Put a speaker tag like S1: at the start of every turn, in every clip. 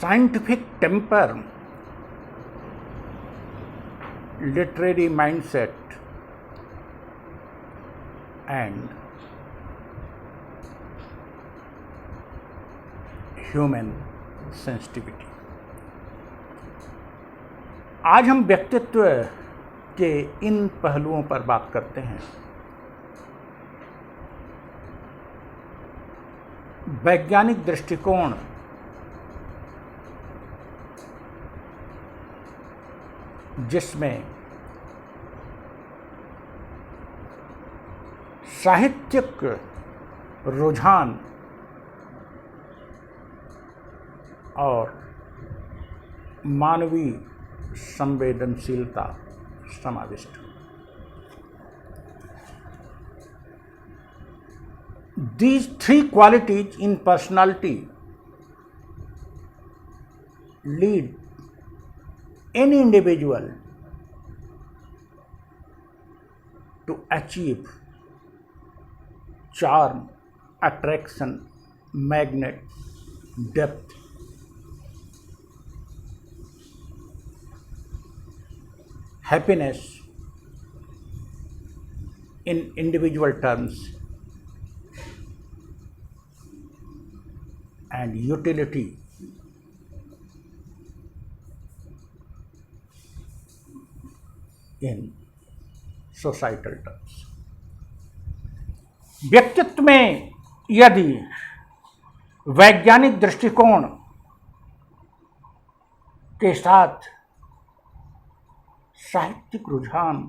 S1: scientific temper, literary mindset, and human sensitivity. आज हम व्यक्तित्व के इन पहलुओं पर बात करते हैं। वैज्ञानिक दृष्टिकोण जिसमें साहित्यिक रुझान और मानवीय संवेदनशीलता समाविष्ट। These three qualities in personality lead any individual to achieve charm, attraction, magnet, depth, happiness in individual terms, and utility in societal terms. व्यक्तित्व में यदि वैज्ञानिक दृष्टिकोण के साथ साहित्यिक रुझान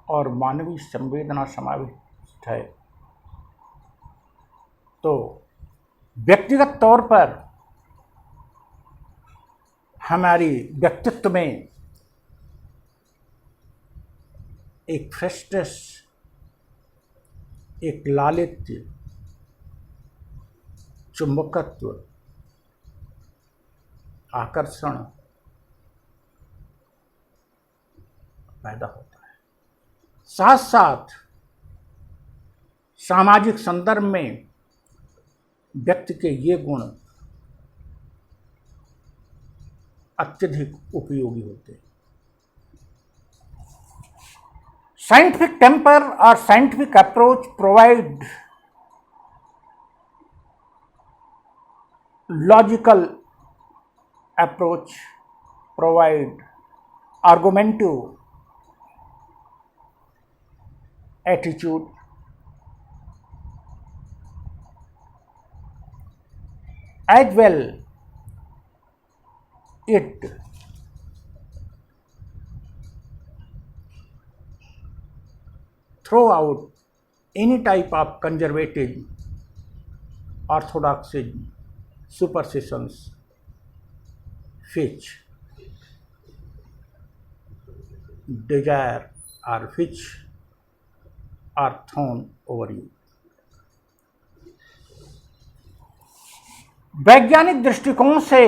S1: और मानवीय संवेदना समाविष्ट है, तो व्यक्तिगत तौर पर हमारी व्यक्तित्व में एक फ्रेशनेस, एक लालित्य, चुंबकत्व, आकर्षण पैदा होता है। साथ साथ सामाजिक संदर्भ में व्यक्ति के ये गुण अत्यधिक उपयोगी होते हैं। Scientific temper or scientific approach provide logical approach, provide argumentative attitude, as well it throw out any type of conservative, orthodoxy, superstitions which desire or which are thrown over you. वैज्ञानिक दृष्टिकोण से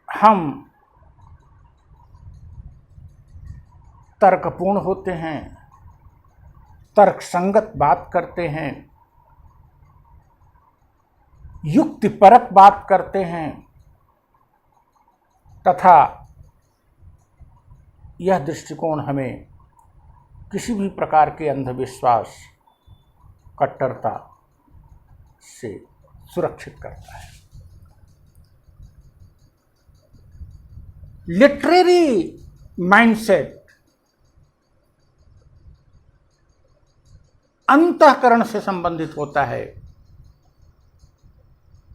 S1: हम तर्कपूर्ण होते हैं, तर्कसंगत बात करते हैं, युक्तिपरक बात करते हैं तथा यह दृष्टिकोण हमें किसी भी प्रकार के अंधविश्वास, कट्टरता से सुरक्षित करता है। लिटरेरी माइंडसेट अंतःकरण से संबंधित होता है,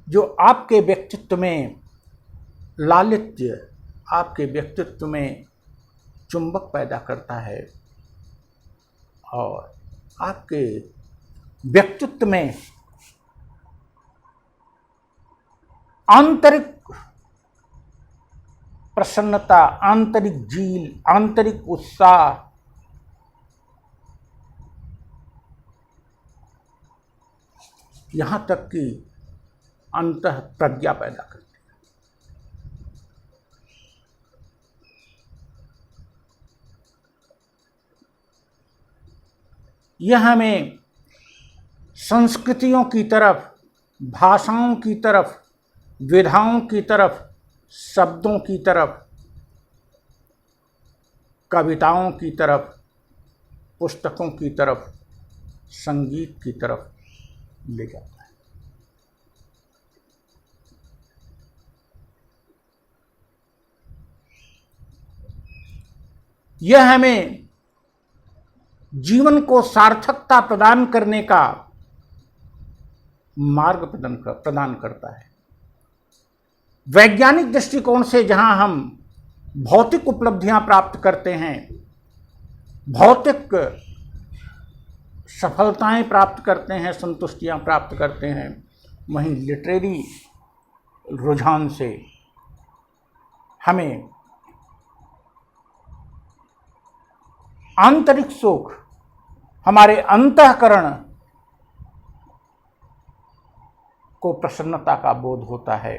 S1: जो आपके व्यक्तित्व में लालित्य, आपके व्यक्तित्व में चुंबक पैदा करता है और आपके व्यक्तित्व में आंतरिक प्रसन्नता, आंतरिक जील, आंतरिक उत्साह, यहाँ तक कि अंतः प्रज्ञा पैदा करती है। यह हमें संस्कृतियों की तरफ, भाषाओं की तरफ विधाओं की तरफ, शब्दों की तरफ, कविताओं की तरफ, पुस्तकों की तरफ, संगीत की तरफ ले जाता है। यह हमें जीवन को सार्थकता प्रदान करने का मार्ग प्रदान करता है। वैज्ञानिक दृष्टिकोण से जहां हम भौतिक उपलब्धियां प्राप्त करते हैं, भौतिक सफलताएं प्राप्त करते हैं, संतुष्टियां प्राप्त करते हैं, वहीं लिटरेरी रुझान से हमें आंतरिक सुख, हमारे अंतःकरण को प्रसन्नता का बोध होता है,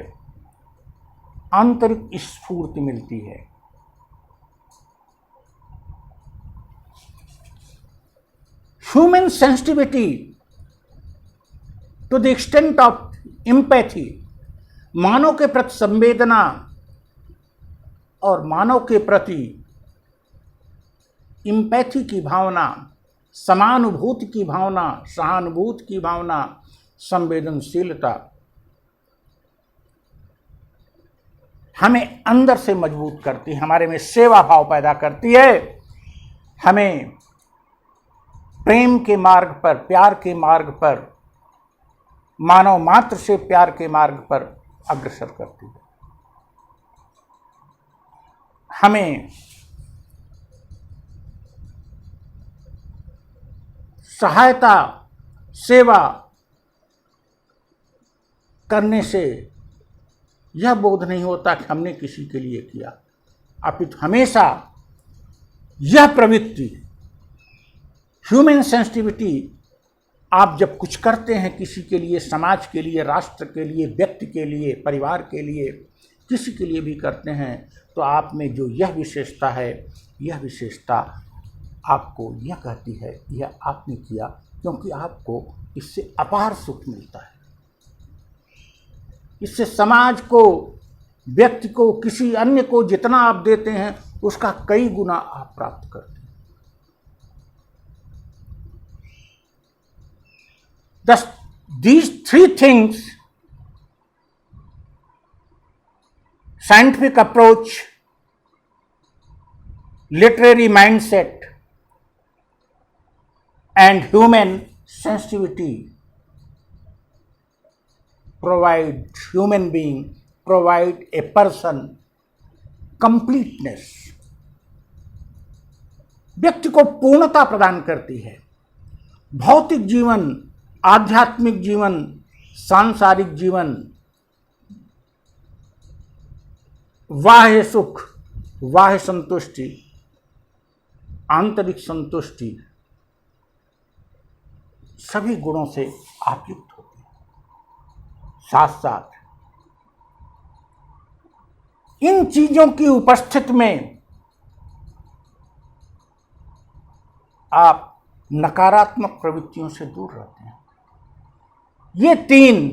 S1: आंतरिक स्फूर्ति मिलती है। Human sensitivity to the extent of empathy, मानव के प्रति संवेदना और मानव के प्रति एम्पैथी की भावना, समानुभूति की भावना, सहानुभूति की भावना, संवेदनशीलता हमें अंदर से मजबूत करती है, हमारे में सेवा भाव पैदा करती है, हमें प्रेम के मार्ग पर, प्यार के मार्ग पर, मानव मात्र से प्यार के मार्ग पर अग्रसर करती है। हमें सहायता, सेवा करने से यह बोध नहीं होता कि हमने किसी के लिए किया, अपितु हमेशा यह प्रवृत्ति, ह्यूमन सेंसिटिविटी, आप जब कुछ करते हैं किसी के लिए, समाज के लिए, राष्ट्र के लिए, व्यक्ति के लिए, परिवार के लिए, किसी के लिए भी करते हैं, तो आप में जो यह विशेषता है, यह विशेषता आपको यह कहती है यह आपने किया क्योंकि आपको इससे अपार सुख मिलता है। इससे समाज को, व्यक्ति को, किसी अन्य को जितना आप देते हैं उसका कई गुना आप प्राप्त करते हैं। Thus, these three things, scientific approach, literary mindset, and human sensitivity, provide a person completeness, व्यक्ति को पूर्णता प्रदान करती है। भौतिक जीवन, आध्यात्मिक जीवन, सांसारिक जीवन, बाह्य सुख, बाह्य संतुष्टि, आंतरिक संतुष्टि, सभी गुणों से आप युक्त होते हैं। साथ साथ इन चीजों की उपस्थिति में आप नकारात्मक प्रवृत्तियों से दूर रहते हैं। ये तीन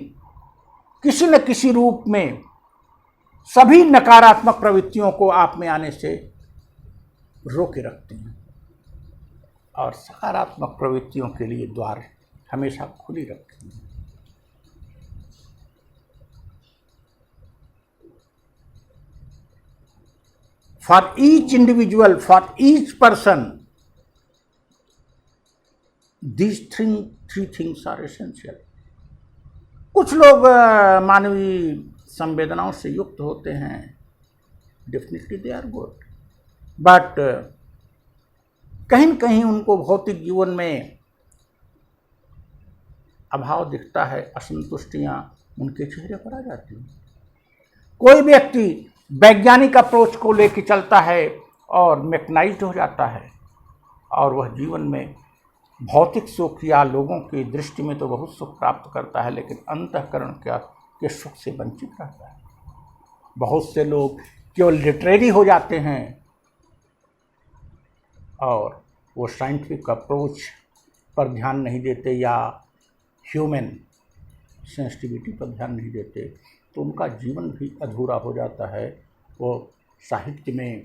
S1: किसी न किसी रूप में सभी नकारात्मक प्रवृत्तियों को आप में आने से रोके रखते हैं और सकारात्मक प्रवृत्तियों के लिए द्वार हमेशा खुली रखते हैं। For each individual, for each person, these three things are essential. कुछ लोग मानवीय संवेदनाओं से युक्त होते हैं, definitely they are good, but कहीं न कहीं उनको भौतिक जीवन में अभाव दिखता है, असंतुष्टियां उनके चेहरे पर आ जाती हैं। कोई व्यक्ति वैज्ञानिक अप्रोच को लेकर चलता है और मैकेनाइज्ड हो जाता है और वह जीवन में भौतिक सुख या लोगों की दृष्टि में तो बहुत सुख प्राप्त करता है, लेकिन अंतःकरण के सुख से वंचित रहता है। बहुत से लोग केवल लिटरेरी हो जाते हैं और वो साइंटिफिक अप्रोच पर ध्यान नहीं देते या ह्यूमन सेंसिटिविटी पर ध्यान नहीं देते, तो उनका जीवन भी अधूरा हो जाता है। वो साहित्य में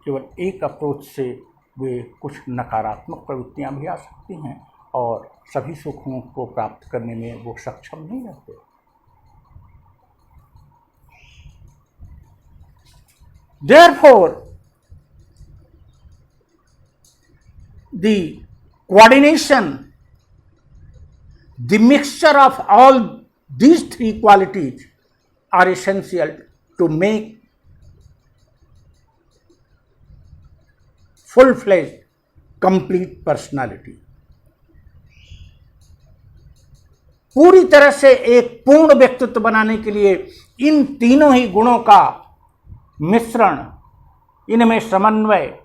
S1: केवल एक अप्रोच से वे कुछ नकारात्मक प्रवृत्तियां भी आ सकती हैं और सभी सुखों को प्राप्त करने में वो सक्षम नहीं रहते। Therefore, the coordination, the mixture of all these three qualities are essential to make full-fledged, complete personality. पूरी तरह से एक पूर्ण व्यक्तित्व बनाने के लिए इन तीनों ही गुणों का मिश्रण, इनमें समन्वय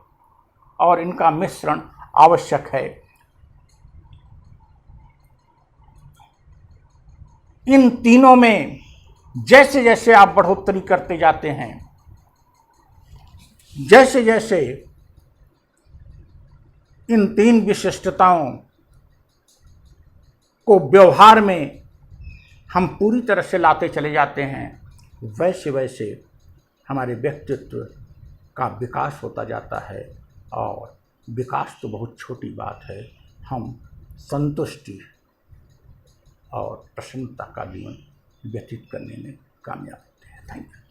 S1: और इनका मिश्रण आवश्यक है। इन तीनों में जैसे जैसे आप बढ़ोतरी करते जाते हैं, जैसे जैसे इन तीन विशिष्टताओं को व्यवहार में हम पूरी तरह से लाते चले जाते हैं, वैसे वैसे हमारे व्यक्तित्व का विकास होता जाता है। और विकास तो बहुत छोटी बात है, हम संतुष्टि और प्रसन्नता का जीवन व्यतीत करने में कामयाब होते हैं। Thank you.